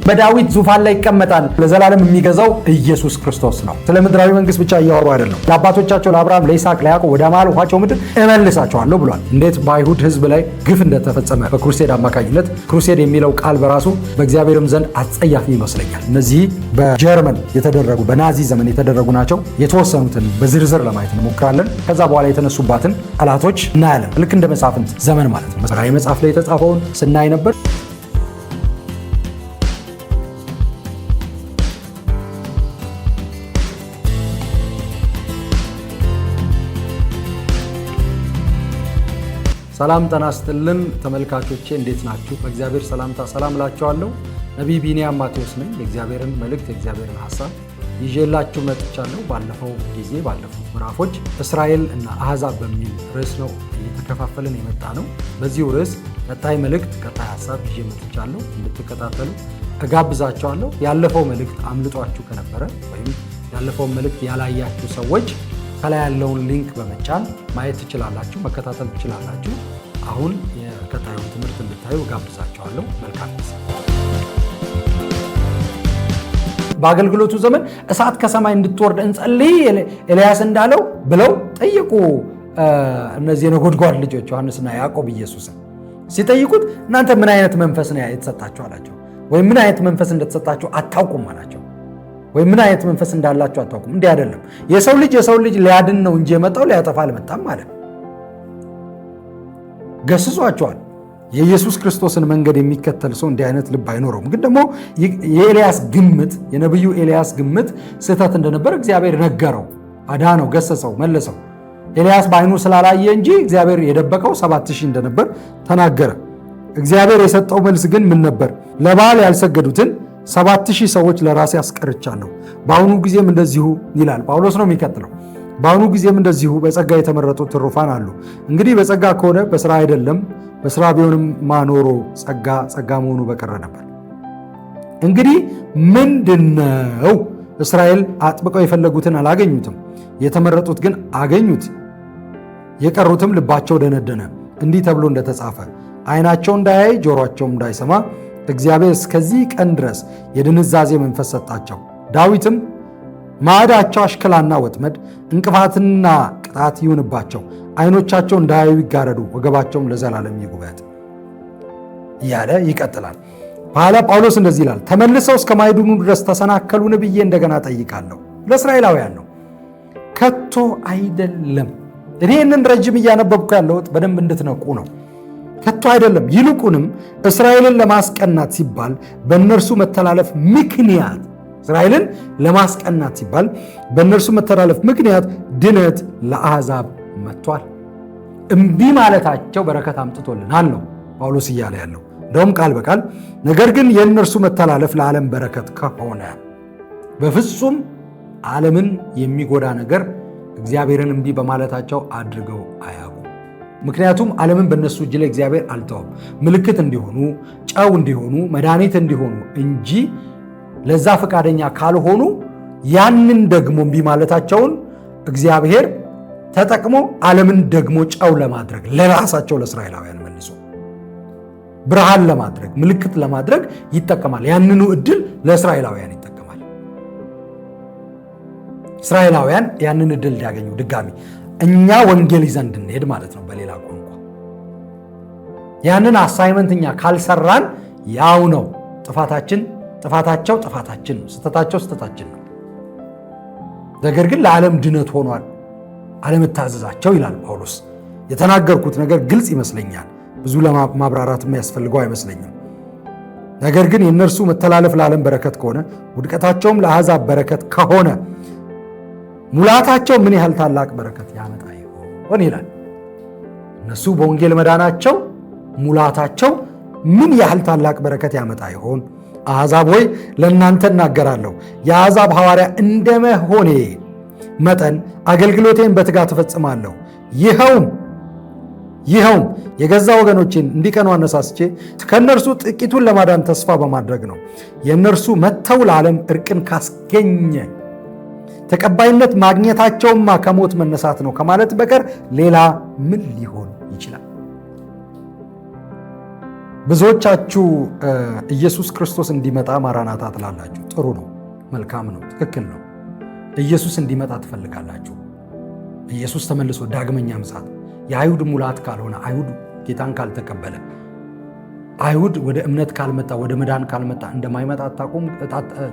በዳዊት ዙፋን ላይ ይቀመጣል። ለዘላለም የሚገዛው ኢየሱስ ክርስቶስ ነው። ስለ ምድራዊ መንግስት ብቻ እያወሩ አይደለም። ለአባቶቻቸው ለአብርሃም፣ ለይስሐቅ፣ ለያዕቆብ ወደ ማልኋቸው ምድር እመልሳቸዋለሁ ብሏል። እንዴት በአይሁድ ህዝብ ላይ ግፍ እንደተፈጸመ በክሩሴድ አማካኝነት። ክሩሴድ የሚለው ቃል በራሱ በእግዚአብሔርም ዘንድ አጸያፊ ይመስለኛል። እነዚህ በጀርመን የተደረጉ በናዚ ዘመን የተደረጉ ናቸው። የተወሰኑትን በዝርዝር ለማየት እንሞክራለን። ከዛ በኋላ የተነሱባትን ጠላቶች እናያለን። ልክ እንደ መሳፍንት ዘመን ማለት ነው። ራዕይ መጽሐፍ ላይ የተጻፈውን ስናይ ነበር። ሰላም ጤና ይስጥልን ተመልካቾቼ፣ እንዴት ናችሁ? በእግዚአብሔር ሰላምታ ሰላም እላችኋለሁ። ነቢይ ቢንያም ማቴዎስ ነኝ። የእግዚአብሔርን መልእክት የእግዚአብሔርን ሐሳብ ይዤላችሁ መጥቻለሁ። ባለፉት ምዕራፎች እስራኤል እና አሕዛብ በሚል ርዕስ ነው እየተከፋፈልን የመጣ ነው። በዚሁ ርዕስ ቀጣይ መልእክት ቀጣይ ሐሳብ ይዤ መጥቻለሁ። እንድትከታተሉ እጋብዛችኋለሁ። ያለፈው መልእክት አምልጧችሁ ከነበረ ወይም ያለፈውን መልእክት ያላያችሁ ሰዎች ከላይ ያለውን ሊንክ በመጫን ማየት ትችላላችሁ፣ መከታተል ትችላላችሁ። አሁን የቀጣዩን ትምህርት እንድታዩ ጋብዛችኋለሁ። መልካም ጊዜ። በአገልግሎቱ ዘመን እሳት ከሰማይ እንድትወርድ እንጸልይ ኤልያስ እንዳለው ብለው ጠየቁ። እነዚህ የነጎድጓድ ልጆች ዮሐንስና ያዕቆብ ኢየሱስን ሲጠይቁት እናንተ ምን አይነት መንፈስ ነው የተሰጣችሁ አላቸው። ወይም ምን አይነት መንፈስ እንደተሰጣችሁ አታውቁም አላቸው። ወይም ምን አይነት መንፈስ እንዳላችሁ አታውቁም። እንዲህ አይደለም። የሰው ልጅ ሊያድን ነው እንጂ የመጣው ሊያጠፋ አልመጣም ማለት ነው። ገስጿቸዋል። የኢየሱስ ክርስቶስን መንገድ የሚከተል ሰው እንዲህ አይነት ልብ አይኖረውም። ግን ደግሞ የነቢዩ ኤልያስ ግምት ስህተት እንደነበር እግዚአብሔር ነገረው፣ አዳነው፣ ገሰጸው፣ መለሰው። ኤልያስ በዓይኑ ስላላየ እንጂ እግዚአብሔር የደበቀው 7000 እንደነበር ተናገረ። እግዚአብሔር የሰጠው መልስ ግን ምን ነበር? ለበዓል ያልሰገዱትን 7000 ሰዎች ለራሴ አስቀርቻለሁ። በአሁኑ ጊዜም እንደዚሁ ይላል። ጳውሎስ ነው የሚቀጥለው። በአሁኑ ጊዜም እንደዚሁ በጸጋ የተመረጡ ትሩፋን አሉ። እንግዲህ በጸጋ ከሆነ በስራ አይደለም። በስራ ቢሆንም ማኖሮ ጸጋ መሆኑ በቀረ ነበር። እንግዲህ ምንድነው? እስራኤል አጥብቀው የፈለጉትን አላገኙትም፣ የተመረጡት ግን አገኙት። የቀሩትም ልባቸው ደነደነ። እንዲህ ተብሎ እንደተጻፈ ዓይናቸው እንዳያይ ጆሮአቸውም እንዳይሰማ እግዚአብሔር እስከዚህ ቀን ድረስ የድንዛዜ መንፈስ ሰጣቸው። ዳዊትም ማዕዳቸው አሽከላና ወጥመድ፣ እንቅፋትና ቅጣት ይሁንባቸው፣ ዓይኖቻቸው እንዳያዩ ይጋረዱ፣ ወገባቸውም ለዘላለም ይጉበጥ እያለ ይቀጥላል። በኋላ ጳውሎስ እንደዚህ ይላል፣ ተመልሰው እስከ ማይድኑ ድረስ ተሰናከሉን ብዬ እንደገና ጠይቃለሁ። ለእስራኤላውያን ነው፣ ከቶ አይደለም። እኔ ይህንን ረጅም እያነበብኩ ያለሁት በደንብ እንድትነቁ ነው። ከቶ አይደለም። ይልቁንም እስራኤልን ለማስቀናት ሲባል በእነርሱ መተላለፍ ምክንያት እስራኤልን ለማስቀናት ሲባል በእነርሱ መተላለፍ ምክንያት ድነት ለአሕዛብ መጥቷል። እምቢ ማለታቸው በረከት አምጥቶልናል ነው ጳውሎስ እያለ ያለው። እንደውም ቃል በቃል ነገር ግን የእነርሱ መተላለፍ ለዓለም በረከት ከሆነ በፍጹም ዓለምን የሚጎዳ ነገር እግዚአብሔርን እምቢ በማለታቸው አድርገው አያውቁም። ምክንያቱም ዓለምን በእነሱ እጅ ላይ እግዚአብሔር አልተወም። ምልክት እንዲሆኑ፣ ጨው እንዲሆኑ፣ መድኃኒት እንዲሆኑ እንጂ ለዛ ፈቃደኛ ካልሆኑ ያንን ደግሞ እምቢ ማለታቸውን እግዚአብሔር ተጠቅሞ ዓለምን ደግሞ ጨው ለማድረግ ለራሳቸው ለእስራኤላውያን መልሶ ብርሃን ለማድረግ ምልክት ለማድረግ ይጠቀማል። ያንኑ እድል ለእስራኤላውያን ይጠቀማል። እስራኤላውያን ያንን እድል እንዲያገኙ ድጋሚ እኛ ወንጌል ይዘን እንድንሄድ ማለት ነው። በሌላ ቋንቋ ያንን አሳይመንት እኛ ካልሰራን ያው ነው ጥፋታቸው ጥፋታችን ነው፣ ስህተታቸው ስህተታችን ነው። ነገር ግን ለዓለም ድነት ሆኗል አለመታዘዛቸው ይላል ጳውሎስ። የተናገርኩት ነገር ግልጽ ይመስለኛል። ብዙ ለማብራራት የሚያስፈልገው አይመስለኝም። ነገር ግን የእነርሱ መተላለፍ ለዓለም በረከት ከሆነ ውድቀታቸውም ለአሕዛብ በረከት ከሆነ ሙላታቸው ምን ያህል ታላቅ በረከት ያመጣ ይሆን ይላል። እነሱ በወንጌል መዳናቸው ሙላታቸው ምን ያህል ታላቅ በረከት ያመጣ ይሆን? አሕዛብ ሆይ ለእናንተ እናገራለሁ፣ የአሕዛብ ሐዋርያ እንደመሆኔ መጠን አገልግሎቴን በትጋት እፈጽማለሁ። ይኸውም የገዛ ወገኖቼን እንዲቀኑ አነሳስቼ ከእነርሱ ጥቂቱን ለማዳን ተስፋ በማድረግ ነው። የእነርሱ መተው ለዓለም እርቅን ካስገኘ ተቀባይነት ማግኘታቸውማ ከሞት መነሳት ነው ከማለት በቀር ሌላ ምን ሊሆን ይችላል? ብዙዎቻችሁ ኢየሱስ ክርስቶስ እንዲመጣ ማራናታ ትላላችሁ። ጥሩ ነው፣ መልካም ነው፣ ትክክል ነው። ኢየሱስ እንዲመጣ ትፈልጋላችሁ። ኢየሱስ ተመልሶ ዳግመኛ ምጽአት የአይሁድ ሙላት ካልሆነ፣ አይሁድ ጌታን ካልተቀበለ፣ አይሁድ ወደ እምነት ካልመጣ፣ ወደ መዳን ካልመጣ እንደማይመጣ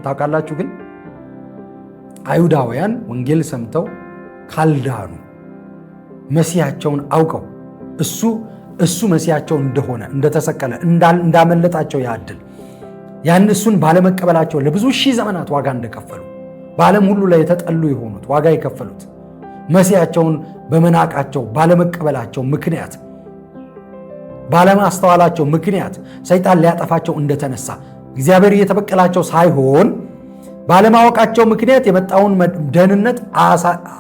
ታውቃላችሁ። ግን አይሁዳውያን ወንጌል ሰምተው ካልዳኑ መሲያቸውን አውቀው እሱ መሲያቸው እንደሆነ እንደተሰቀለ እንዳመለጣቸው ያድል ያን እሱን ባለመቀበላቸው ለብዙ ሺህ ዘመናት ዋጋ እንደከፈሉ በዓለም ሁሉ ላይ የተጠሉ የሆኑት ዋጋ የከፈሉት መሲያቸውን በመናቃቸው ባለመቀበላቸው ምክንያት ባለማስተዋላቸው ምክንያት ሰይጣን ሊያጠፋቸው እንደተነሳ እግዚአብሔር እየተበቀላቸው ሳይሆን ባለማወቃቸው ምክንያት የመጣውን ደህንነት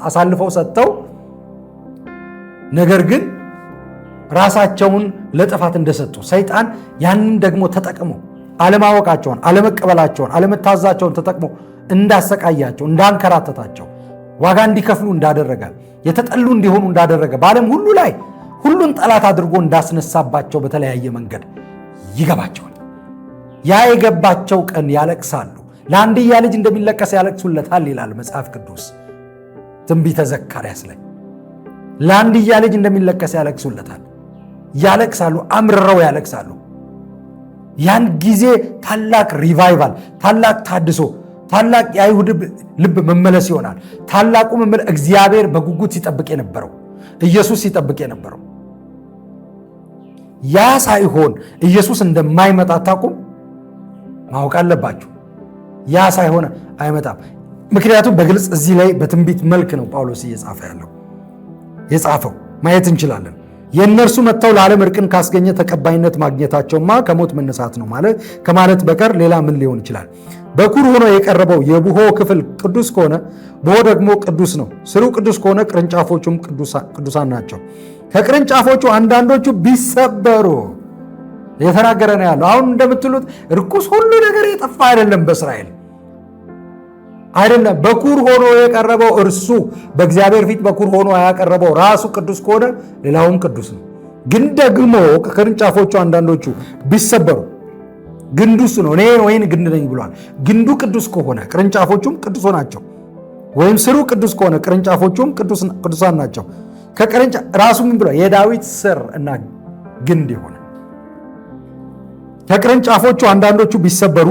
አሳልፈው ሰጥተው ነገር ግን ራሳቸውን ለጥፋት እንደሰጡ ሰይጣን ያንን ደግሞ ተጠቅሞ አለማወቃቸውን፣ አለመቀበላቸውን፣ አለመታዛቸውን ተጠቅሞ እንዳሰቃያቸው፣ እንዳንከራተታቸው፣ ዋጋ እንዲከፍሉ እንዳደረገ፣ የተጠሉ እንዲሆኑ እንዳደረገ፣ በዓለም ሁሉ ላይ ሁሉን ጠላት አድርጎ እንዳስነሳባቸው በተለያየ መንገድ ይገባቸዋል። ያ የገባቸው ቀን ያለቅሳሉ። ለአንድያ ልጅ እንደሚለቀስ ያለቅሱለታል ይላል መጽሐፍ ቅዱስ ትንቢተ ዘካርያስ ላይ። ለአንድያ ልጅ እንደሚለቀስ ያለቅሱለታል። ያለቅሳሉ፣ አምርረው ያለቅሳሉ። ያን ጊዜ ታላቅ ሪቫይቫል፣ ታላቅ ታድሶ፣ ታላቅ የአይሁድ ልብ መመለስ ይሆናል። ታላቁ እግዚአብሔር በጉጉት ሲጠብቅ የነበረው ኢየሱስ ሲጠብቅ የነበረው ያ ሳይሆን ኢየሱስ እንደማይመጣ አታውቁም? ማወቅ አለባችሁ። ያ ሳይሆን አይመጣም። ምክንያቱም በግልጽ እዚህ ላይ በትንቢት መልክ ነው ጳውሎስ እየጻፈ ያለው የጻፈው ማየት እንችላለን። የእነርሱ መጥተው ለዓለም እርቅን ካስገኘ ተቀባይነት ማግኘታቸውማ ከሞት መነሳት ነው ከማለት በቀር ሌላ ምን ሊሆን ይችላል? በኩር ሆኖ የቀረበው የቡሆ ክፍል ቅዱስ ከሆነ ቡሆ ደግሞ ቅዱስ ነው። ስሩ ቅዱስ ከሆነ ቅርንጫፎቹም ቅዱሳን ናቸው። ከቅርንጫፎቹ አንዳንዶቹ ቢሰበሩ የተናገረ ነው ያለው። አሁን እንደምትሉት ርኩስ ሁሉ ነገር የጠፋ አይደለም በእስራኤል አይደለም። በኩር ሆኖ የቀረበው እርሱ በእግዚአብሔር ፊት በኩር ሆኖ ያቀረበው ራሱ ቅዱስ ከሆነ ሌላውም ቅዱስ ነው። ግን ደግሞ ከቅርንጫፎቹ አንዳንዶቹ ቢሰበሩ ግንዱ እሱ ነው። እኔ ወይን ግንድ ነኝ ብሏል። ግንዱ ቅዱስ ከሆነ ቅርንጫፎቹም ቅዱስ ናቸው። ወይም ስሩ ቅዱስ ከሆነ ቅርንጫፎቹም ቅዱሳን ናቸው። ራሱ ምን ብሏል? የዳዊት ስር እና ግንድ የሆነ ከቅርንጫፎቹ አንዳንዶቹ ቢሰበሩ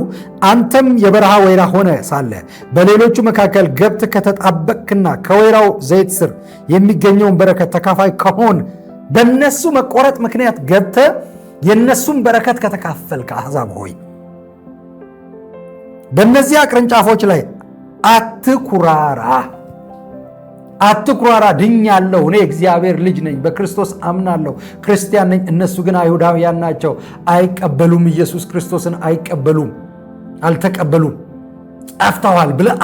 አንተም የበረሃ ወይራ ሆነ ሳለ በሌሎቹ መካከል ገብተህ ከተጣበቅክና ከወይራው ዘይት ስር የሚገኘውን በረከት ተካፋይ ከሆን በነሱ መቆረጥ ምክንያት ገብተህ የነሱን በረከት ከተካፈልክ አሕዛብ ሆይ በእነዚያ ቅርንጫፎች ላይ አትኩራራ። ድኛለሁ፣ እኔ እግዚአብሔር ልጅ ነኝ፣ በክርስቶስ አምናለሁ፣ ክርስቲያን ነኝ። እነሱ ግን አይሁዳውያን ናቸው፣ አይቀበሉም፣ ኢየሱስ ክርስቶስን አይቀበሉም፣ አልተቀበሉም፣ ጠፍተዋል ብለህ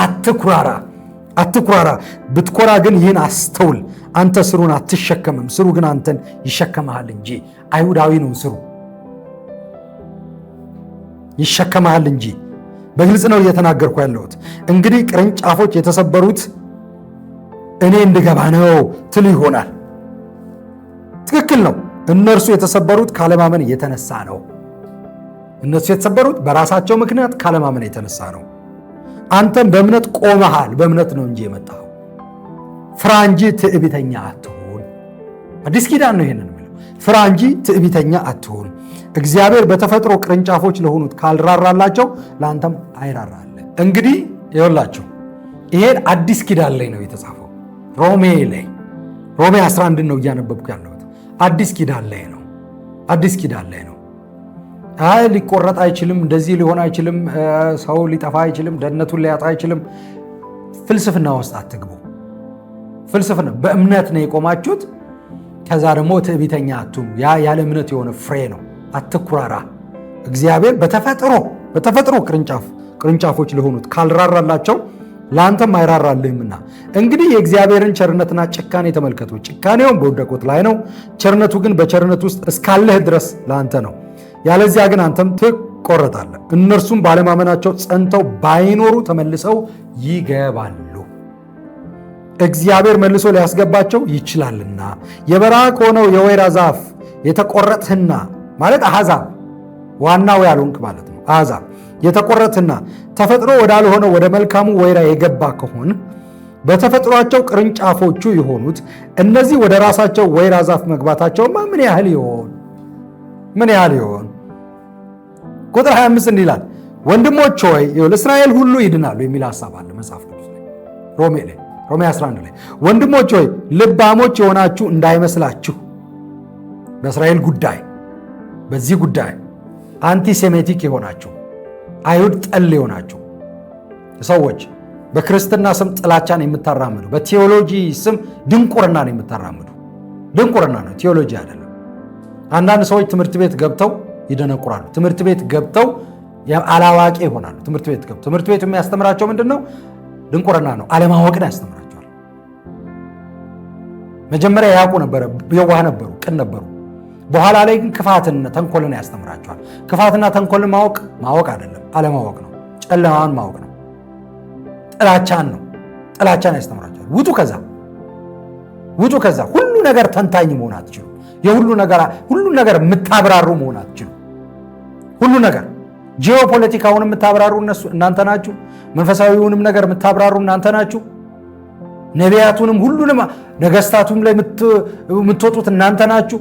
አትኩራራ። ብትኮራ ግን ይህን አስተውል፣ አንተ ስሩን አትሸከምም፣ ስሩ ግን አንተን ይሸከመሃል እንጂ። አይሁዳዊ ነው ስሩ፣ ይሸከመሃል እንጂ። በግልጽ ነው እየተናገርኩ ያለሁት። እንግዲህ ቅርንጫፎች የተሰበሩት እኔ እንድገባ ነው ትሉ ይሆናል። ትክክል ነው። እነርሱ የተሰበሩት ካለማመን የተነሳ ነው። እነሱ የተሰበሩት በራሳቸው ምክንያት ካለማመን የተነሳ ነው። አንተም በእምነት ቆመሃል። በእምነት ነው እንጂ የመጣው። ፍራ እንጂ ትዕቢተኛ አትሁን። አዲስ ኪዳን ነው ይሄንን የሚለው። ፍራ እንጂ ትዕቢተኛ አትሁን። እግዚአብሔር በተፈጥሮ ቅርንጫፎች ለሆኑት ካልራራላቸው ለአንተም አይራራለ። እንግዲህ ይኸውላችሁ ይሄን አዲስ ኪዳን ላይ ነው የተጻፈው። ሮሜ 11 ነው እያነበብኩ ያለሁት። አዲስ ኪዳን ላይ ነው። አይ ሊቆረጥ አይችልም፣ እንደዚህ ሊሆን አይችልም፣ ሰው ሊጠፋ አይችልም፣ ደህንነቱን ሊያጣ አይችልም። ፍልስፍና ውስጥ አትግቡ። ፍልስፍና በእምነት ነው የቆማችሁት። ከዛ ደግሞ ትዕቢተኛ አትሁኑ። ያ ያለ እምነት የሆነ ፍሬ ነው። አትኩራራ። እግዚአብሔር በተፈጥሮ ቅርንጫፎች ለሆኑት ካልራራላቸው ለአንተም አይራራልህምና። እንግዲህ የእግዚአብሔርን ቸርነትና ጭካኔ ተመልከቱ። ጭካኔውም በወደቁት ላይ ነው፣ ቸርነቱ ግን በቸርነት ውስጥ እስካለህ ድረስ ለአንተ ነው። ያለዚያ ግን አንተም ትቆረጣለህ። እነርሱም ባለማመናቸው ጸንተው ባይኖሩ ተመልሰው ይገባሉ። እግዚአብሔር መልሶ ሊያስገባቸው ይችላልና። የበረሃ ከሆነው የወይራ ዛፍ የተቆረጥህና ማለት አሕዛብ ዋናው ያልሆንክ ማለት ነው። አሕዛብ የተቆረጥህና ተፈጥሮ ወዳልሆነው ወደ መልካሙ ወይራ የገባ ከሆን በተፈጥሯቸው ቅርንጫፎቹ የሆኑት እነዚህ ወደ ራሳቸው ወይራ ዛፍ መግባታቸውማ ምን ያህል ይሆን? ምን ያህል ይሆን? ቁጥር 25 እንዲህ ይላል፣ ወንድሞች ሆይ እስራኤል ሁሉ ይድናሉ የሚል ሐሳብ አለ መጽሐፍ ቅዱስ ላይ ሮሜ 11 ላይ ወንድሞች ሆይ ልባሞች የሆናችሁ እንዳይመስላችሁ። በእስራኤል ጉዳይ በዚህ ጉዳይ አንቲሴሜቲክ የሆናችሁ አይሁድ ጠል የሆናችሁ ሰዎች በክርስትና ስም ጥላቻን የምታራምዱ፣ በቴዎሎጂ ስም ድንቁርናን የምታራምዱ። ድንቁርና ነው፣ ቴዎሎጂ አይደለም። አንዳንድ ሰዎች ትምህርት ቤት ገብተው ይደነቁራሉ። ትምህርት ቤት ገብተው አላዋቂ ይሆናሉ። ትምህርት ቤት የሚያስተምራቸው ምንድን ነው? ድንቁርና ነው፣ አለማወቅን ያስተምራቸዋል። መጀመሪያ ያውቁ ነበረ፣ የዋህ ነበሩ፣ ቅን ነበሩ። በኋላ ላይ ግን ክፋትና ተንኮልን ያስተምራቸዋል። ክፋትና ተንኮልን ማወቅ አይደለም፣ አለማወቅ ነው። ጨለማን ማወቅ ነው። ጥላቻን ያስተምራቸዋል። ውጡ ከዛ ሁሉ ነገር ተንታኝ መሆን አትችሉ። ሁሉ ነገር የምታብራሩ መሆን አትችሉ። ሁሉ ነገር ጂኦፖለቲካውን የምታብራሩ እናንተ ናችሁ። መንፈሳዊውንም ነገር የምታብራሩ እናንተ ናችሁ። ነቢያቱንም ሁሉንም ነገስታቱም ላይ የምትወጡት እናንተ ናችሁ።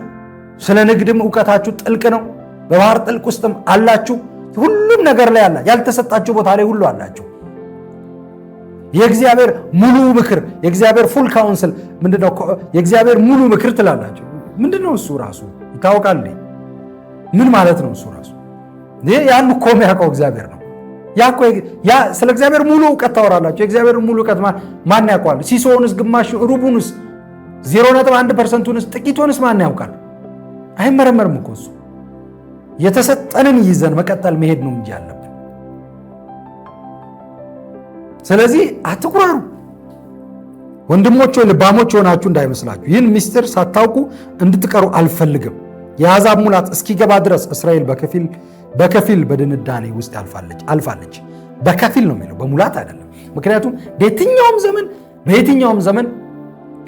ስለ ንግድም እውቀታችሁ ጥልቅ ነው። በባህር ጥልቅ ውስጥም አላችሁ። ሁሉም ነገር ላይ አላ ያልተሰጣችሁ ቦታ ላይ ሁሉ አላችሁ። የእግዚአብሔር ሙሉ ምክር፣ የእግዚአብሔር ፉል ካውንስል ምንድነው? የእግዚአብሔር ሙሉ ምክር ትላላችሁ። ምንድነው እሱ ራሱ ይታወቃል? ምን ማለት ነው እሱ ራሱ? ያን እኮ የሚያውቀው እግዚአብሔር ነው። ስለ እግዚአብሔር ሙሉ እውቀት ታወራላችሁ። የእግዚአብሔር ሙሉ እውቀት ማን ያውቀዋል? ሲሶውንስ፣ ግማሽ ሩቡንስ፣ 0.1%ንስ፣ ጥቂቱንስ ማን ያውቃል? አይመረመርም እኮ እሱ። የተሰጠንን ይዘን መቀጠል መሄድ ነው እንጂ ያለብን። ስለዚህ አትኩራሩ። ወንድሞች ሆይ ልባሞች ሆናችሁ እንዳይመስላችሁ። ይህን ምስጢር ሳታውቁ እንድትቀሩ አልፈልግም። የአሕዛብ ሙላት እስኪገባ ድረስ እስራኤል በከፊል በድንዳኔ ውስጥ አልፋለች። በከፊል ነው የሚለው፣ በሙላት አይደለም። ምክንያቱም በየትኛውም ዘመን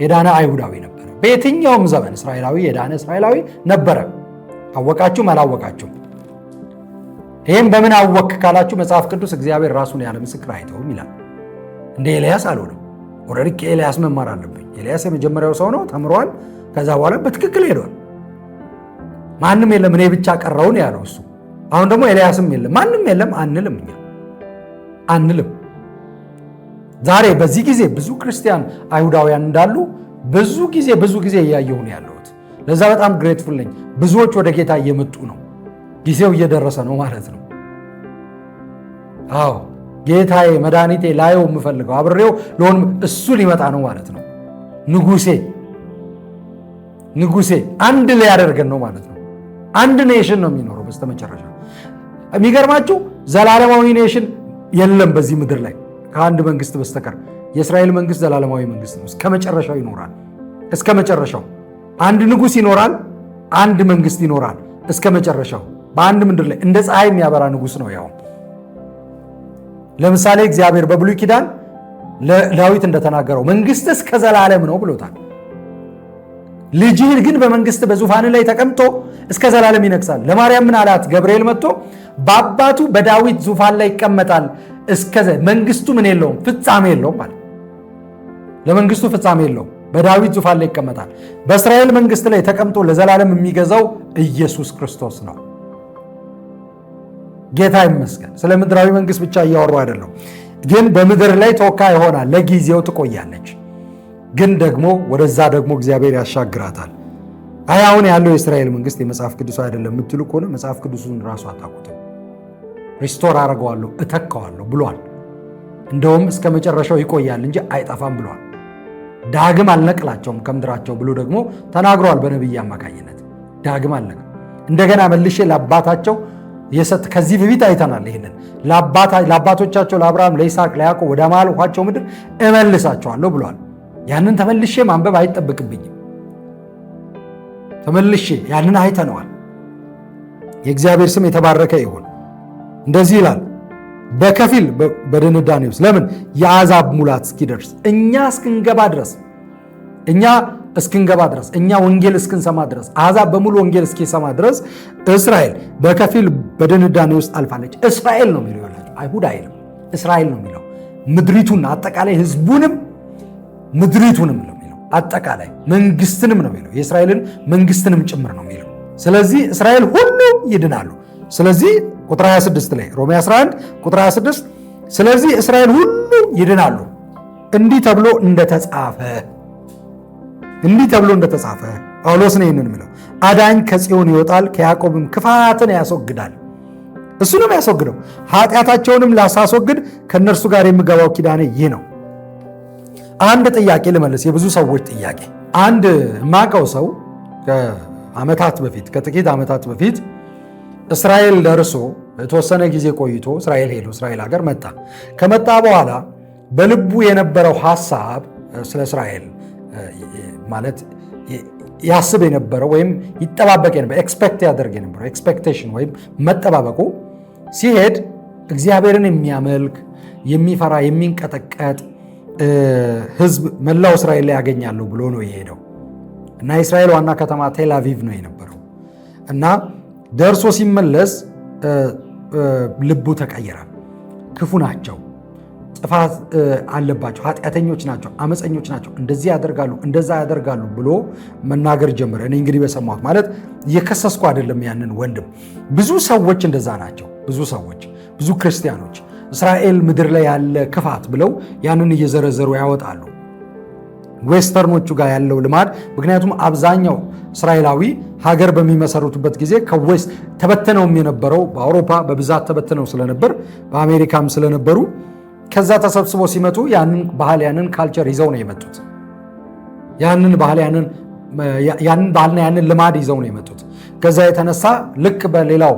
የዳነ አይሁዳዊ ነበረ። በየትኛውም ዘመን የዳነ እስራኤላዊ ነበረ። አወቃችሁም አላወቃችሁም። ይህም በምን አወክ ካላችሁ መጽሐፍ ቅዱስ እግዚአብሔር ራሱን ያለ ምስክር አይተውም ይላል። እንደ ኤልያስ አልሆነም። ኦልሬዲ ከኤልያስ መማር አለብኝ። ኤልያስ የመጀመሪያው ሰው ነው፣ ተምሯል። ከዛ በኋላ በትክክል ሄዷል። ማንም የለም እኔ ብቻ ቀረውን ያለው እሱ። አሁን ደግሞ ኤልያስም የለም ማንም የለም አንልም። ዛሬ በዚህ ጊዜ ብዙ ክርስቲያን አይሁዳውያን እንዳሉ ብዙ ጊዜ እያየሁ ነው ያለሁት። ለዛ በጣም ግሬትፉል ነኝ። ብዙዎች ወደ ጌታ እየመጡ ነው። ጊዜው እየደረሰ ነው ማለት ነው። አዎ ጌታዬ መድኃኒቴ ላየው የምፈልገው አብሬው ለሆን እሱ ሊመጣ ነው ማለት ነው። ንጉሴ አንድ ላይ ያደርገን ነው ማለት ነው። አንድ ኔሽን ነው የሚኖረው በስተመጨረሻ። የሚገርማችሁ ዘላለማዊ ኔሽን የለም በዚህ ምድር ላይ ከአንድ መንግስት በስተቀር። የእስራኤል መንግስት ዘላለማዊ መንግስት ነው። እስከ መጨረሻው ይኖራል። እስከ መጨረሻው አንድ ንጉስ ይኖራል። አንድ መንግስት ይኖራል እስከ መጨረሻው በአንድ ምድር ላይ እንደ ፀሐይ የሚያበራ ንጉስ ነው። ያው ለምሳሌ እግዚአብሔር በብሉይ ኪዳን ለዳዊት እንደተናገረው መንግስት እስከ ዘላለም ነው ብሎታል። ልጅህ ግን በመንግስት በዙፋን ላይ ተቀምጦ እስከ ዘላለም ይነግሳል። ለማርያም ምን አላት? ገብርኤል መጥቶ በአባቱ በዳዊት ዙፋን ላይ ይቀመጣል። መንግስቱ ምን የለውም ፍጻሜ የለውም ማለት ለመንግስቱ ፍጻሜ የለውም። በዳዊት ዙፋን ላይ ይቀመጣል። በእስራኤል መንግስት ላይ ተቀምጦ ለዘላለም የሚገዛው ኢየሱስ ክርስቶስ ነው። ጌታ ይመስገን። ስለ ምድራዊ መንግስት ብቻ እያወሩ አይደለም፣ ግን በምድር ላይ ተወካይ ይሆናል። ለጊዜው ትቆያለች፣ ግን ደግሞ ወደዛ ደግሞ እግዚአብሔር ያሻግራታል። አሁን ያለው የእስራኤል መንግስት የመጽሐፍ ቅዱስ አይደለም የምትሉ ከሆነ መጽሐፍ ቅዱሱን ራሱ አታውቁትም። ሪስቶር አደርገዋለሁ እተካዋለሁ ብሏል። እንደውም እስከ መጨረሻው ይቆያል እንጂ አይጠፋም ብሏል። ዳግም አልነቅላቸውም ከምድራቸው ብሎ ደግሞ ተናግሯል በነቢይ አማካኝነት። ዳግም አልነቅል እንደገና መልሼ ለአባታቸው ከዚህ በፊት አይተናል። ይሄንን ለአባቶቻቸው ለአብርሃም፣ ለይስሐቅ፣ ለያዕቆብ ወደ ማልኋቸው ምድር እመልሳቸዋለሁ ብሏል። ያንን ተመልሼ ማንበብ አይጠብቅብኝም። ተመልሼ ያንን አይተነዋል። የእግዚአብሔር ስም የተባረከ ይሁን። እንደዚህ ይላል በከፊል በድንዳኔ ውስጥ ለምን የአሕዛብ ሙላት እስኪደርስ እኛ እስክንገባ ድረስ እኛ እስክንገባ ድረስ እኛ ወንጌል እስክንሰማ ድረስ አሕዛብ በሙሉ ወንጌል እስኪሰማ ድረስ እስራኤል በከፊል በድንዳኔ ውስጥ አልፋለች። እስራኤል ነው የሚለው ያላቸው፣ አይሁድ አይልም፣ እስራኤል ነው የሚለው። ምድሪቱን አጠቃላይ ህዝቡንም ምድሪቱንም ነው የሚለው፣ አጠቃላይ መንግስትንም ነው የሚለው፣ የእስራኤልን መንግስትንም ጭምር ነው የሚለው። ስለዚህ እስራኤል ሁሉ ይድናሉ። ስለዚህ ቁጥር 26 ላይ ሮሜ 11 ቁጥር 26 ስለዚህ እስራኤል ሁሉ ይድናሉ እንዲህ ተብሎ እንደተጻፈ ጳውሎስ ነው ይህንን የሚለው። አዳኝ ከጽዮን ይወጣል፣ ከያዕቆብም ክፋትን ያስወግዳል። እሱ ነው የሚያስወግደው። ኃጢአታቸውንም ላሳስወግድ ከእነርሱ ጋር የምገባው ኪዳኔ ይህ ነው። አንድ ጥያቄ ልመልስ፣ የብዙ ሰዎች ጥያቄ። አንድ የማውቀው ሰው ከጥቂት ዓመታት በፊት እስራኤል ደርሶ የተወሰነ ጊዜ ቆይቶ እስራኤል ሄዶ እስራኤል ሀገር መጣ። ከመጣ በኋላ በልቡ የነበረው ሐሳብ ስለ እስራኤል ማለት ያስብ የነበረው ወይም ይጠባበቅ የነበረው ኤክስፔክት ያደርግ የነበረው ኤክስፔክቴሽን ወይም መጠባበቁ ሲሄድ እግዚአብሔርን የሚያመልክ የሚፈራ የሚንቀጠቀጥ ሕዝብ መላው እስራኤል ላይ ያገኛለሁ ብሎ ነው የሄደው እና የእስራኤል ዋና ከተማ ቴል አቪቭ ነው የነበረው እና ደርሶ ሲመለስ ልቡ ተቀየረ። ክፉ ናቸው፣ ጥፋት አለባቸው፣ ኃጢአተኞች ናቸው፣ አመፀኞች ናቸው፣ እንደዚህ ያደርጋሉ፣ እንደዛ ያደርጋሉ ብሎ መናገር ጀመረ። እኔ እንግዲህ በሰማሁት ማለት እየከሰስኩ አይደለም ያንን ወንድም። ብዙ ሰዎች እንደዛ ናቸው። ብዙ ክርስቲያኖች እስራኤል ምድር ላይ ያለ ክፋት ብለው ያንን እየዘረዘሩ ያወጣሉ። ዌስተርኖቹ ጋር ያለው ልማድ ምክንያቱም አብዛኛው እስራኤላዊ ሀገር በሚመሰሩትበት ጊዜ ከዌስት ተበተነውም የነበረው በአውሮፓ በብዛት ተበትነው ስለነበር በአሜሪካም ስለነበሩ ከዛ ተሰብስበው ሲመጡ ያንን ባህል ያንን ካልቸር ይዘው ነው የመጡት። ያንን ባህልና ያንን ልማድ ይዘው ነው የመጡት። ከዛ የተነሳ ልክ በሌላው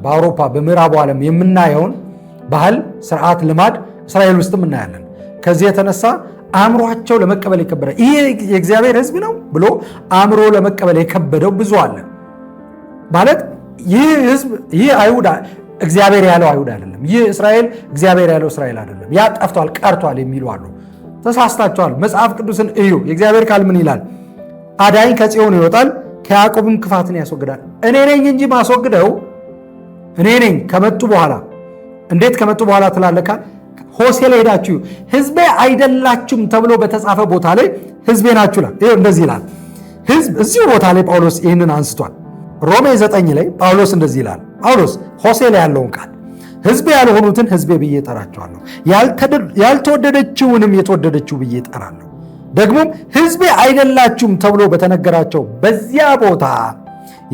በአውሮፓ በምዕራቡ ዓለም የምናየውን ባህል፣ ስርዓት፣ ልማድ እስራኤል ውስጥም እናያለን። ከዚህ የተነሳ አእምሯቸው ለመቀበል የከበደ ይሄ የእግዚአብሔር ሕዝብ ነው ብሎ አእምሮ ለመቀበል የከበደው ብዙ አለ። ማለት ይህ ሕዝብ ይህ አይሁድ እግዚአብሔር ያለው አይሁድ አይደለም፣ ይህ እስራኤል እግዚአብሔር ያለው እስራኤል አይደለም፣ ያ ጠፍቷል ቀርቷል የሚሉ አሉ። ተሳስታቸዋል። መጽሐፍ ቅዱስን እዩ። የእግዚአብሔር ቃል ምን ይላል? አዳኝ ከጽዮን ይወጣል፣ ከያዕቆብም ክፋትን ያስወግዳል። እኔ ነኝ እንጂ ማስወግደው እኔ ነኝ። ከመጡ በኋላ እንዴት ከመጡ በኋላ ትላለካል? ሆሴ ላይ ሄዳችሁ ሕዝቤ አይደላችሁም ተብሎ በተጻፈ ቦታ ላይ ሕዝቤ ናችሁ ይላል። ይሄ እንደዚህ ይላል። ሕዝብ እዚሁ ቦታ ላይ ጳውሎስ ይህንን አንስቷል። ሮሜ 9 ላይ ጳውሎስ እንደዚህ ይላል። ጳውሎስ ሆሴ ላይ ያለውን ቃል ሕዝቤ ያልሆኑትን ሕዝቤ ብዬ እጠራቸዋለሁ፣ ያልተወደደችውንም የተወደደችው ብዬ እጠራለሁ። ደግሞም ሕዝቤ አይደላችሁም ተብሎ በተነገራቸው በዚያ ቦታ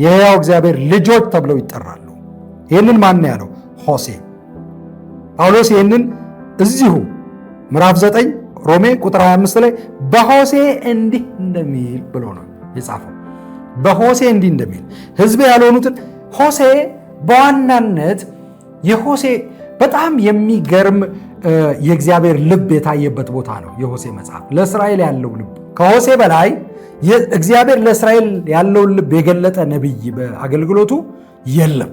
የሕያው እግዚአብሔር ልጆች ተብለው ይጠራሉ። ይህንን ማን ያለው? ሆሴ። ጳውሎስ ይህንን እዚሁ ምዕራፍ 9 ሮሜ ቁጥር 25 ላይ በሆሴ እንዲህ እንደሚል ብሎ ነው የጻፈው። በሆሴ እንዲህ እንደሚል ሕዝቤ ያልሆኑትን ሆሴ በዋናነት የሆሴ በጣም የሚገርም የእግዚአብሔር ልብ የታየበት ቦታ ነው። የሆሴ መጽሐፍ ለእስራኤል ያለው ልብ ከሆሴ በላይ እግዚአብሔር ለእስራኤል ያለውን ልብ የገለጠ ነቢይ በአገልግሎቱ የለም።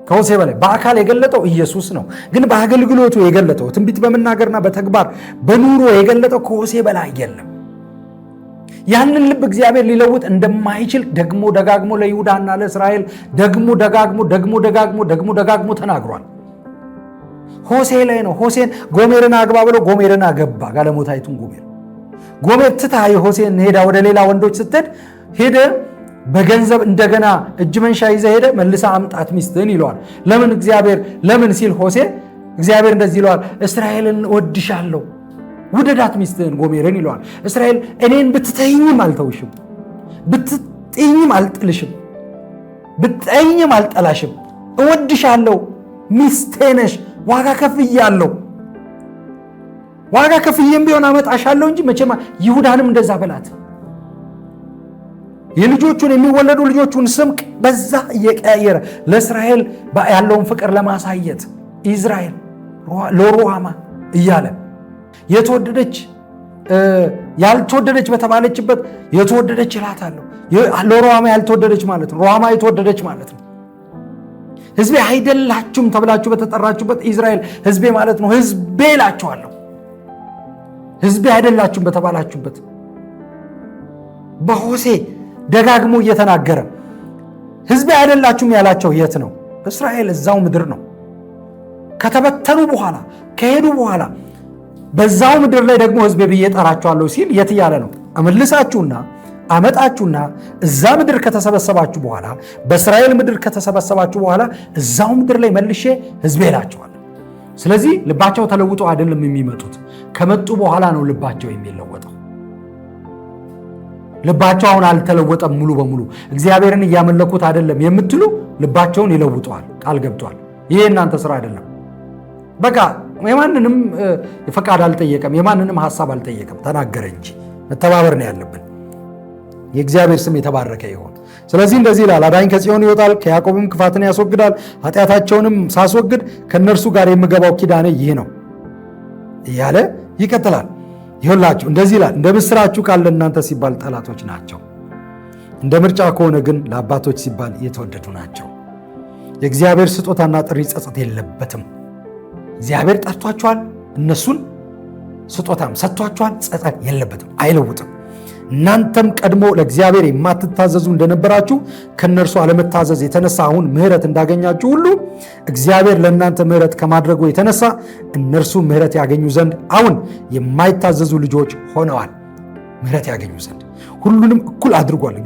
ከሆሴ በላይ በአካል የገለጠው ኢየሱስ ነው። ግን በአገልግሎቱ የገለጠው ትንቢት በመናገርና በተግባር በኑሮ የገለጠው ከሆሴ በላይ የለም። ያንን ልብ እግዚአብሔር ሊለውጥ እንደማይችል ደግሞ ደጋግሞ ለይሁዳና ለእስራኤል ደግሞ ደጋግሞ ተናግሯል። ሆሴ ላይ ነው። ሆሴን ጎሜርን አግባ ብሎ ጎሜርን አገባ። ጋለሞታይቱን ጎሜር ትታ የሆሴን ሄዳ ወደ ሌላ ወንዶች ስትሄድ ሄደ በገንዘብ እንደገና እጅ መንሻ ይዘ ሄደ መልሳ አምጣት ሚስትህን ይለዋል። ለምን ሲል ሆሴ እግዚአብሔር እንደዚህ ይለዋል፣ እስራኤልን እወድሻለሁ ውደዳት ሚስትህን ጎሜርን ይለዋል። እስራኤል እኔን ብትተይኝም አልተውሽም፣ ብትጥኝም አልጥልሽም፣ ብትጠይኝም አልጠላሽም፣ እወድሻለሁ፣ ሚስቴ ነሽ፣ ዋጋ ከፍያለሁ፣ ዋጋ ከፍዬም ቢሆን አመጣሻለሁ እንጂ መቼማ ይሁዳንም እንደዛ በላት። የልጆቹን የሚወለዱ ልጆቹን ስም በዛ እየቀያየረ ለእስራኤል ያለውን ፍቅር ለማሳየት ኢዝራኤል ሎሩሃማ እያለ የተወደደች ያልተወደደች በተባለችበት የተወደደች እላታለሁ። ሎሩሃማ ያልተወደደች ማለት ነው። ሩሃማ የተወደደች ማለት ነው። ሕዝቤ አይደላችሁም ተብላችሁ በተጠራችሁበት ኢዝራኤል ሕዝቤ ማለት ነው። ሕዝቤ እላችኋለሁ። ሕዝቤ አይደላችሁም በተባላችሁበት በሆሴ ደጋግሞ እየተናገረ ሕዝቤ አይደላችሁም ያላቸው የት ነው? እስራኤል እዛው ምድር ነው። ከተበተኑ በኋላ ከሄዱ በኋላ በዛው ምድር ላይ ደግሞ ሕዝቤ ብዬ ጠራችኋለሁ ሲል የት እያለ ነው? አመልሳችሁና አመጣችሁና እዛ ምድር ከተሰበሰባችሁ በኋላ በእስራኤል ምድር ከተሰበሰባችሁ በኋላ እዛው ምድር ላይ መልሼ ሕዝቤ እላችኋለሁ። ስለዚህ ልባቸው ተለውጦ አይደለም የሚመጡት፣ ከመጡ በኋላ ነው ልባቸው የሚለወጠው። ልባቸው አሁን አልተለወጠም ሙሉ በሙሉ እግዚአብሔርን እያመለኩት አይደለም የምትሉ ልባቸውን ይለውጠዋል፣ ቃል ገብቷል። ይሄ እናንተ ስራ አይደለም። በቃ የማንንም ፈቃድ አልጠየቀም፣ የማንንም ሐሳብ አልጠየቀም፣ ተናገረ እንጂ መተባበር ነው ያለብን። የእግዚአብሔር ስም የተባረከ ይሁን። ስለዚህ እንደዚህ ይላል፣ አዳኝ ከጽዮን ይወጣል፣ ከያዕቆብም ክፋትን ያስወግዳል፣ ኃጢአታቸውንም ሳስወግድ ከእነርሱ ጋር የምገባው ኪዳኔ ይህ ነው እያለ ይቀጥላል። ይሁላችሁ እንደዚህ ይላል፣ እንደ ምስራችሁ ቃል ለእናንተ ሲባል ጠላቶች ናቸው፣ እንደ ምርጫ ከሆነ ግን ለአባቶች ሲባል የተወደዱ ናቸው። የእግዚአብሔር ስጦታና ጥሪ ጸጸት የለበትም። እግዚአብሔር ጠርቷቸዋል፣ እነሱን ስጦታም ሰጥቷቸዋል፣ ጸጸት የለበትም፣ አይለውጥም። እናንተም ቀድሞ ለእግዚአብሔር የማትታዘዙ እንደነበራችሁ ከእነርሱ አለመታዘዝ የተነሳ አሁን ምሕረት እንዳገኛችሁ ሁሉ እግዚአብሔር ለእናንተ ምሕረት ከማድረጉ የተነሳ እነርሱ ምሕረት ያገኙ ዘንድ አሁን የማይታዘዙ ልጆች ሆነዋል። ምሕረት ያገኙ ዘንድ ሁሉንም እኩል አድርጓል።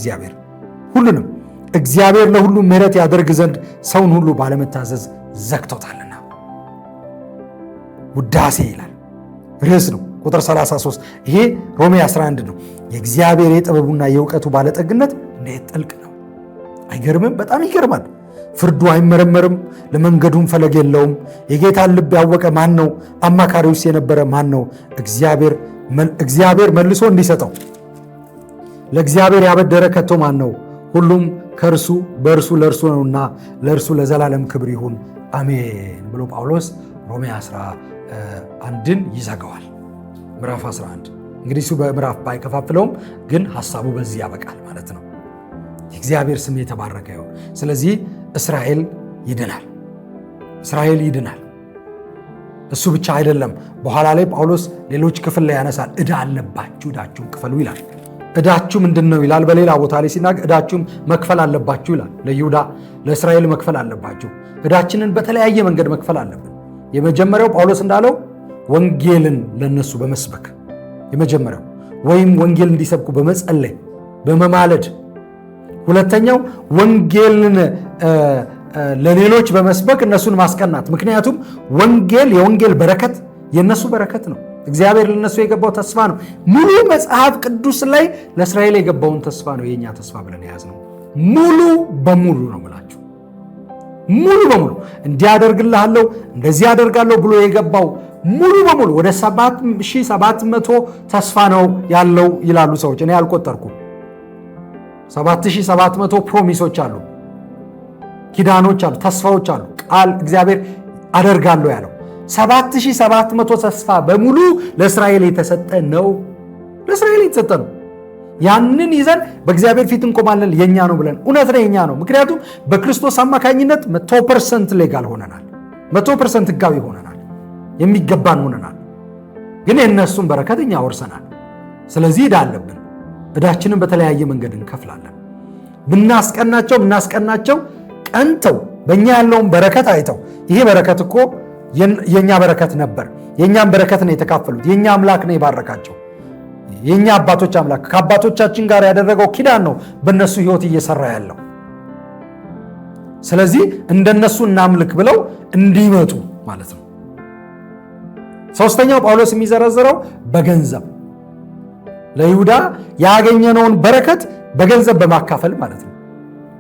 ሁሉንም እግዚአብሔር ለሁሉ ምሕረት ያደርግ ዘንድ ሰውን ሁሉ ባለመታዘዝ ዘግቶታልና። ውዳሴ ይላል ርዕስ ነው። ቁጥር 33 ይሄ ሮሜ 11 ነው። የእግዚአብሔር የጥበቡና የእውቀቱ ባለጠግነት እንዴት ጥልቅ ነው! አይገርምም? በጣም ይገርማል። ፍርዱ አይመረመርም፣ ለመንገዱም ፈለግ የለውም። የጌታን ልብ ያወቀ ማን ነው? አማካሪውስ የነበረ ማን ነው? እግዚአብሔር መልሶ እንዲሰጠው ለእግዚአብሔር ያበደረ ከቶ ማን ነው? ሁሉም ከእርሱ በእርሱ ለእርሱ ነውና ለእርሱ ለዘላለም ክብር ይሁን አሜን ብሎ ጳውሎስ ሮሜ 11ን ይዘጋዋል። ምዕራፍ 11 እንግዲህ እሱ በምዕራፍ ባይከፋፍለውም ግን ሐሳቡ በዚህ ያበቃል ማለት ነው። የእግዚአብሔር ስም የተባረከ ይሁን። ስለዚህ እስራኤል ይድናል። እሱ ብቻ አይደለም። በኋላ ላይ ጳውሎስ ሌሎች ክፍል ላይ ያነሳል። ዕዳ አለባችሁ፣ ዕዳችሁም ክፈሉ ይላል። ዕዳችሁ ምንድን ነው ይላል። በሌላ ቦታ ላይ ሲናገር ዕዳችሁም መክፈል አለባችሁ ይላል። ለይሁዳ ለእስራኤል መክፈል አለባችሁ። ዕዳችንን በተለያየ መንገድ መክፈል አለብን። የመጀመሪያው ጳውሎስ እንዳለው ወንጌልን ለነሱ በመስበክ የመጀመሪያው፣ ወይም ወንጌል እንዲሰብኩ በመጸለይ በመማለድ። ሁለተኛው ወንጌልን ለሌሎች በመስበክ እነሱን ማስቀናት። ምክንያቱም የወንጌል በረከት የነሱ በረከት ነው። እግዚአብሔር ለነሱ የገባው ተስፋ ነው። ሙሉ መጽሐፍ ቅዱስ ላይ ለእስራኤል የገባውን ተስፋ ነው የኛ ተስፋ ብለን የያዝነው። ሙሉ በሙሉ ነው የምላችሁ፣ ሙሉ በሙሉ እንዲያደርግልሃለሁ እንደዚህ አደርጋለሁ ብሎ የገባው ሙሉ በሙሉ ወደ 7700 ተስፋ ነው ያለው ይላሉ ሰዎች። እኔ አልቆጠርኩም። 7700 ፕሮሚሶች አሉ፣ ኪዳኖች አሉ፣ ተስፋዎች አሉ። ቃል እግዚአብሔር አደርጋለሁ ያለው 7700 ተስፋ በሙሉ ለእስራኤል የተሰጠ ነው። ለእስራኤል የተሰጠ ነው። ያንን ይዘን በእግዚአብሔር ፊት እንቆማለን። የኛ ነው ብለን እውነት ነው የኛ ነው። ምክንያቱም በክርስቶስ አማካኝነት 100% ሌጋል ሆነናል፣ 100% ሕጋዊ ሆነናል፣ የሚገባን ሆነናል። ግን የእነሱን በረከት እኛ ወርሰናል። ስለዚህ ዕዳ አለብን። ዕዳችንን በተለያየ መንገድ እንከፍላለን። ብናስቀናቸው ቀንተው በእኛ ያለውን በረከት አይተው ይሄ በረከት እኮ የእኛ በረከት ነበር፣ የእኛም በረከት ነው የተካፈሉት፣ የእኛ አምላክ ነው የባረካቸው፣ የእኛ አባቶች አምላክ ከአባቶቻችን ጋር ያደረገው ኪዳን ነው በእነሱ ሕይወት እየሰራ ያለው። ስለዚህ እንደነሱ እናምልክ ብለው እንዲመጡ ማለት ነው። ሶስተኛው ጳውሎስ የሚዘረዝረው በገንዘብ ለይሁዳ ያገኘነውን በረከት በገንዘብ በማካፈል ማለት ነው።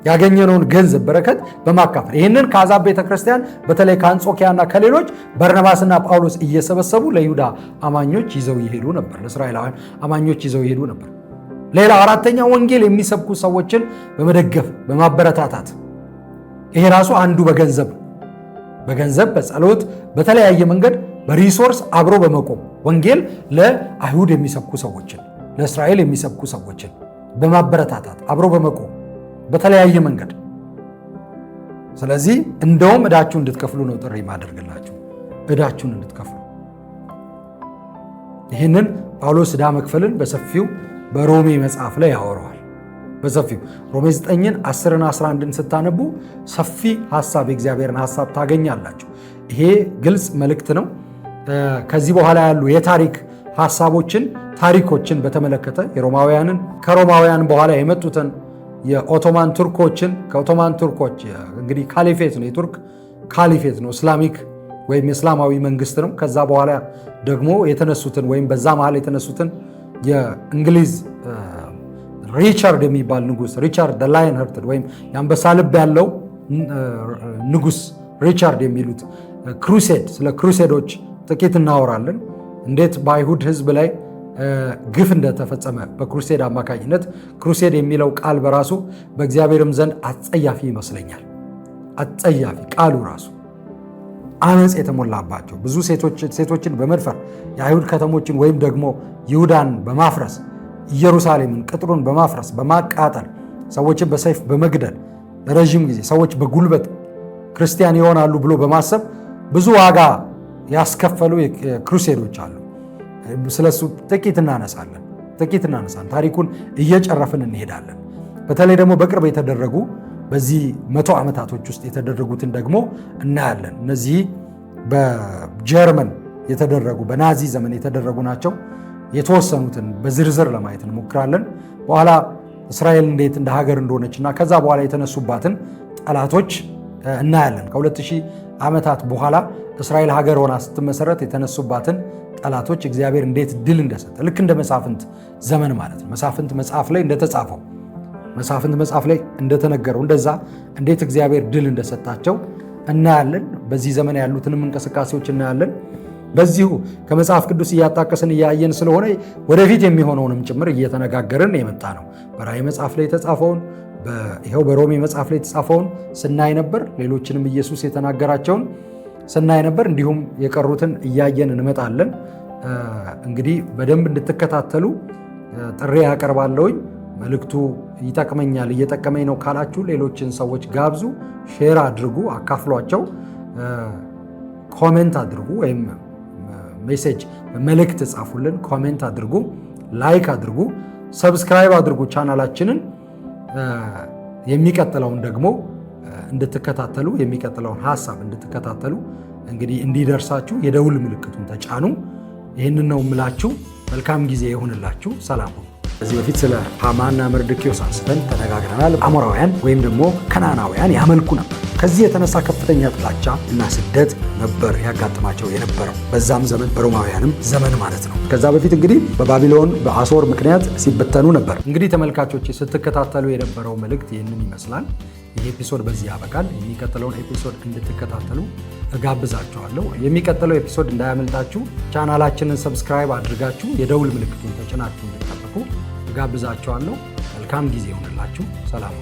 ያገኘነውን ገንዘብ በረከት በማካፈል ይህንን ከአሕዛብ ቤተክርስቲያን በተለይ ከአንጾኪያና ከሌሎች በርናባስና ጳውሎስ እየሰበሰቡ ለይሁዳ አማኞች ይዘው ይሄዱ ነበር፣ ለእስራኤላውያን አማኞች ይዘው ይሄዱ ነበር። ሌላ አራተኛ ወንጌል የሚሰብኩ ሰዎችን በመደገፍ በማበረታታት፣ ይሄ ራሱ አንዱ በገንዘብ በጸሎት በተለያየ መንገድ በሪሶርስ አብሮ በመቆም ወንጌል ለአይሁድ የሚሰብኩ ሰዎችን ለእስራኤል የሚሰብኩ ሰዎችን በማበረታታት አብሮ በመቆም በተለያየ መንገድ። ስለዚህ እንደውም ዕዳችሁን እንድትከፍሉ ነው ጥሪ ማደርግላችሁ፣ ዕዳችሁን እንድትከፍሉ። ይህንን ጳውሎስ ዕዳ መክፈልን በሰፊው በሮሜ መጽሐፍ ላይ ያወራዋል በሰፊው። ሮሜ 9ን 10ና 11ን ስታነቡ ሰፊ ሐሳብ የእግዚአብሔርን ሐሳብ ታገኛላችሁ። ይሄ ግልጽ መልእክት ነው። ከዚህ በኋላ ያሉ የታሪክ ሐሳቦችን ታሪኮችን በተመለከተ የሮማውያንን ከሮማውያን በኋላ የመጡትን የኦቶማን ቱርኮችን ከኦቶማን ቱርኮች እንግዲህ ካሊፌት ነው፣ የቱርክ ካሊፌት ነው፣ እስላሚክ ወይም የእስላማዊ መንግስት ነው። ከዛ በኋላ ደግሞ የተነሱትን ወይም በዛ መሃል የተነሱትን የእንግሊዝ ሪቻርድ የሚባል ንጉስ ሪቻርድ ላየን ሀርትድ ወይም የአንበሳ ልብ ያለው ንጉስ ሪቻርድ የሚሉት ክሩሴድ፣ ስለ ክሩሴዶች ጥቂት እናወራለን። እንዴት በአይሁድ ህዝብ ላይ ግፍ እንደተፈጸመ በክሩሴድ አማካኝነት። ክሩሴድ የሚለው ቃል በራሱ በእግዚአብሔርም ዘንድ አጸያፊ ይመስለኛል። አጸያፊ ቃሉ ራሱ አመፅ የተሞላባቸው ብዙ ሴቶችን በመድፈር የአይሁድ ከተሞችን ወይም ደግሞ ይሁዳን በማፍረስ ኢየሩሳሌምን ቅጥሩን በማፍረስ በማቃጠል ሰዎችን በሰይፍ በመግደል ለረዥም ጊዜ ሰዎች በጉልበት ክርስቲያን ይሆናሉ ብሎ በማሰብ ብዙ ዋጋ ያስከፈሉ ክሩሴዶች አሉ። ስለሱ ጥቂት እናነሳለን። ታሪኩን እየጨረፍን እንሄዳለን። በተለይ ደግሞ በቅርብ የተደረጉ በዚህ 100 ዓመታቶች ውስጥ የተደረጉትን ደግሞ እናያለን። እነዚህ በጀርመን የተደረጉ በናዚ ዘመን የተደረጉ ናቸው። የተወሰኑትን በዝርዝር ለማየት እንሞክራለን። በኋላ እስራኤል እንዴት እንደ ሀገር እንደሆነች እና ከዛ በኋላ የተነሱባትን ጠላቶች እናያለን። ከ2000 ዓመታት በኋላ እስራኤል ሀገር ሆና ስትመሰረት የተነሱባትን ጠላቶች እግዚአብሔር እንዴት ድል እንደሰጠ ልክ እንደ መሳፍንት ዘመን ማለት ነው። መሳፍንት መጽሐፍ ላይ እንደተጻፈው መሳፍንት መጽሐፍ ላይ እንደተነገረው እንደዛ እንዴት እግዚአብሔር ድል እንደሰጣቸው እናያለን። በዚህ ዘመን ያሉትንም እንቅስቃሴዎች እናያለን። በዚሁ ከመጽሐፍ ቅዱስ እያጣቀስን እያየን ስለሆነ ወደፊት የሚሆነውንም ጭምር እየተነጋገርን የመጣ ነው። በራእይ መጽሐፍ ላይ የተጻፈውን ይኸው በሮሜ መጽሐፍ ላይ የተጻፈውን ስናይ ነበር። ሌሎችንም ኢየሱስ የተናገራቸውን ስናይ ነበር። እንዲሁም የቀሩትን እያየን እንመጣለን። እንግዲህ በደንብ እንድትከታተሉ ጥሪ ያቀርባለሁኝ። መልእክቱ ይጠቅመኛል፣ እየጠቀመኝ ነው ካላችሁ ሌሎችን ሰዎች ጋብዙ፣ ሼር አድርጉ፣ አካፍሏቸው፣ ኮሜንት አድርጉ፣ ወይም ሜሴጅ መልእክት ጻፉልን፣ ኮሜንት አድርጉ፣ ላይክ አድርጉ፣ ሰብስክራይብ አድርጉ ቻናላችንን። የሚቀጥለውን ደግሞ እንድትከታተሉ የሚቀጥለውን ሐሳብ እንድትከታተሉ እንግዲህ እንዲደርሳችሁ የደውል ምልክቱን ተጫኑ። ይህንን ነው የምላችሁ። መልካም ጊዜ ይሁንላችሁ። ሰላም ሁኑ። ከዚህ በፊት ስለ ሃማና መርዶክዮስ አንስተን ተነጋግረናል። አሞራውያን ወይም ደግሞ ከናናውያን ያመልኩ ነበር። ከዚህ የተነሳ ከፍተኛ ጥላቻ እና ስደት ነበር ያጋጥማቸው የነበረው በዛም ዘመን በሮማውያንም ዘመን ማለት ነው። ከዛ በፊት እንግዲህ በባቢሎን በአሶር ምክንያት ሲበተኑ ነበር። እንግዲህ ተመልካቾች ስትከታተሉ የነበረው መልእክት ይህንን ይመስላል። ይህ ኤፒሶድ በዚህ ያበቃል። የሚቀጥለውን ኤፒሶድ እንድትከታተሉ እጋብዛችኋለሁ። የሚቀጥለው ኤፒሶድ እንዳያመልጣችሁ ቻናላችንን ሰብስክራይብ አድርጋችሁ የደውል ምልክቱን ተጭናችሁ እንድትጠብቁ እጋብዛችኋለሁ። መልካም ጊዜ ይሆንላችሁ። ሰላም